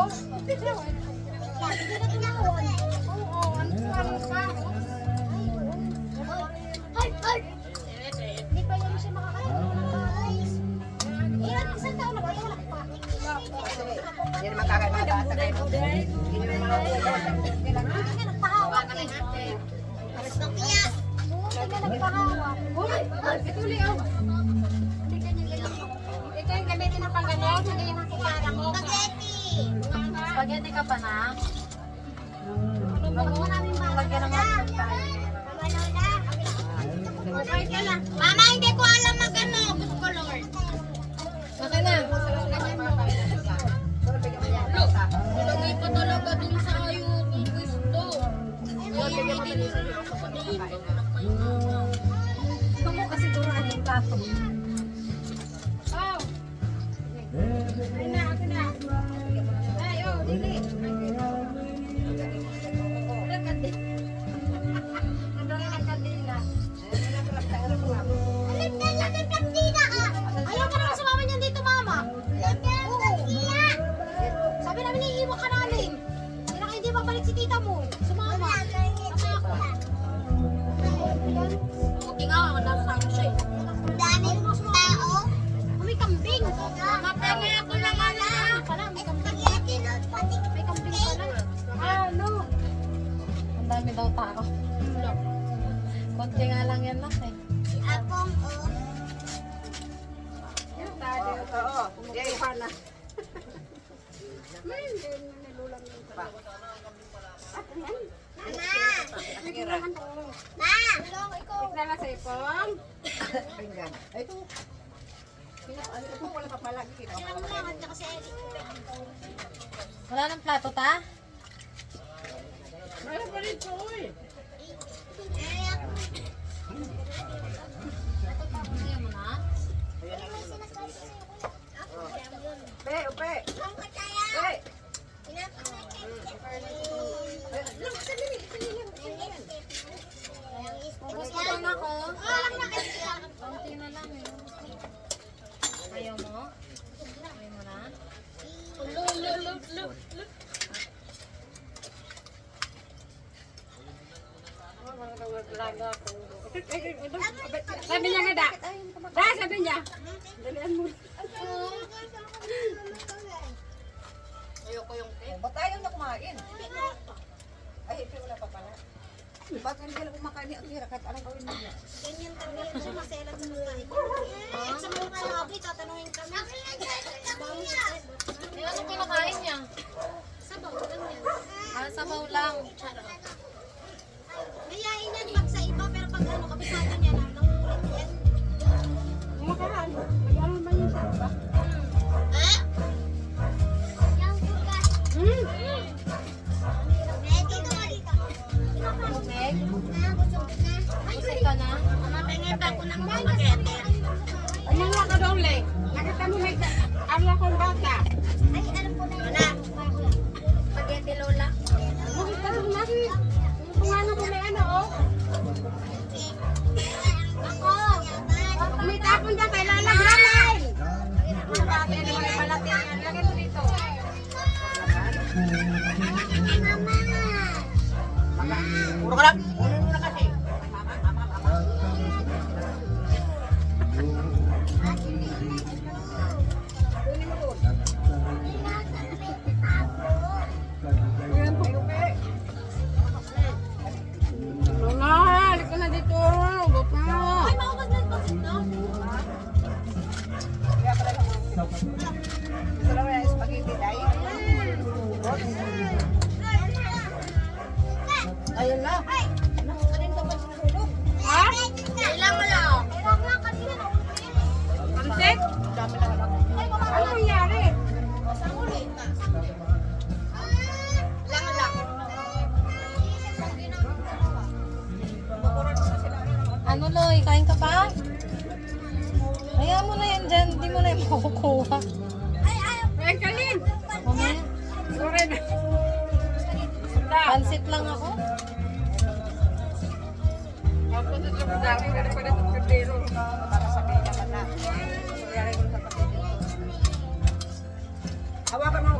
Hindi pa yan siya makakain. Ilan isang taon na ba? Wala pa. Hindi naman kakain mga bata kayo. Hindi naman mga bata. Hindi ka nagpahawak eh. Sophia! Hindi ka nagpahawak. Ito Leo. Ito yung gamitin ng pangganon. Hindi yung kutsara mo. Spaghetti ka pa na? Huwag mo namin lagyan ng mga Mama, hindi ko alam mag-ano. Gusto ko, Lord. Okay na. Nilagay pa talaga dun sa yung gusto. Gusto mo kasi turuan yung plato. Oh. Ay na, okay na. Ay, oh, dili. Ayaw ka naman sumama niyan dito, Mama. Sabi namin, iiwan ka namin. Hindi babalik si tita mo. Sumama. Okay nga, nasama siya eh. Daming tao. May kambing. Mapenge ako lang ala. May kambing pala. Ano? Ang dami daw tao. Konti nga lang yan lang eh. Si Apong Oo. Hindi. Tignan na sa ipong. Ay, ito. Ito wala pa pala. Wala nang plato, ta? Wala pa rin ito eh. Upe, upe. Upe. Ubus ko lang ako. Konti na lang eh. Ayaw mo? Ayaw mo na? Sabi niya nga da. Da, sabi niya. Dalian mo. Ayoko yung cake. Ba't ayaw na kumain? Ay, ito wala pa pala. Bakit hindi na kumakain ni Akira? Kahit anong gawin mo niya? Ganyan talaga siya maselan sa mga sa mga labi, tatanungin kami. Ano kinakain niya? Sabaw, ganyan. Sabaw lang. Mayain yan pag sa iba, pero pag ano, kabisado niya na, nangulit yan. Makahan. Mag-aral man yun sa iba. Yung bukas. Dito ka dito. Meg? Busog ka na? Mamapingin pa ako ng spaghetti. Ano nga ka daw, Le? Nakita mo may arla kong bata. Ay, alam ko na yun. Spaghetti, Lola. Bakit ka daw natin? Kung ano kung may ano, oh. Ako. May tapon dyan, kailangan lalay. Ang bata yun, wala pala tingnan. Lagay mo dito. Mama. Puro ka lang. Ulo muna kasi. Lola, halika na dito. Gusto mo. Ay, maubos na ito. Gusto lang yung spaghetti, day. Ayun na. Kanin ka ba sinahulog? Ha? Kailangan mo lang. Kailangan lang kanina na ulit. Pansit? Dami na lang. Ano nangyari? Sa ulit. Lang lang. Ano, Loy? Kain ka pa? Ayaw mo na yan dyan. Hindi mo na yung makukuha. Ay, kanin. Mamaya, Sorry na. pansit lang ako. Ako sa dami, pero pwede sa kutero. Baka sabihin naman na. Nangyari ko sa kapatid. Hawakan mo